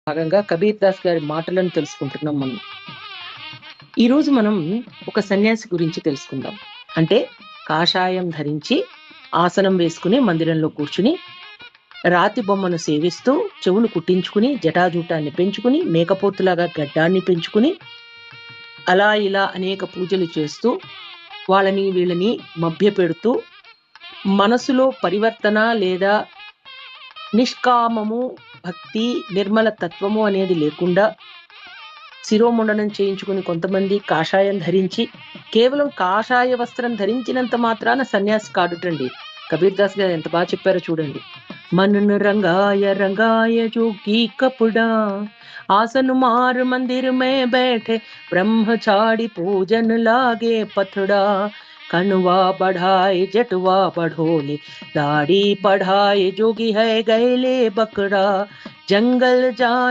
భాగంగా కబీర్ దాస్ గారి మాటలను తెలుసుకుంటున్నాం మనం. ఈరోజు మనం ఒక సన్యాసి గురించి తెలుసుకుందాం. అంటే కాషాయం ధరించి, ఆసనం వేసుకుని మందిరంలో కూర్చుని, రాతి బొమ్మను సేవిస్తూ, చెవులు కుట్టించుకుని, జటాజూటాన్ని పెంచుకుని, మేకపోతులాగా గడ్డాన్ని పెంచుకుని, అలా ఇలా అనేక పూజలు చేస్తూ, వాళ్ళని వీళ్ళని మభ్యపెడుతూ, మనసులో పరివర్తన లేదా నిష్కామము, భక్తి, నిర్మల తత్వము అనేది లేకుండా శిరోముండనం చేయించుకుని కొంతమంది కాషాయం ధరించి, కేవలం కాషాయ వస్త్రం ధరించినంత మాత్రాన సన్యాసి కాడుటండి. కబీర్ దాస్ గారు ఎంత బాగా చెప్పారో చూడండి. మనను రంగాయ రంగాయ జోగి కపుడా, ఆసను మార్ మందిర్ మే బైఠే, బ్రహ్మచారి పూజన్ లాగే పథడా, కనువా बढ़ाए जटवा बढ़ोले, दाढ़ी पढ़ाए जोगी है गैले बकरा, जंगल जाए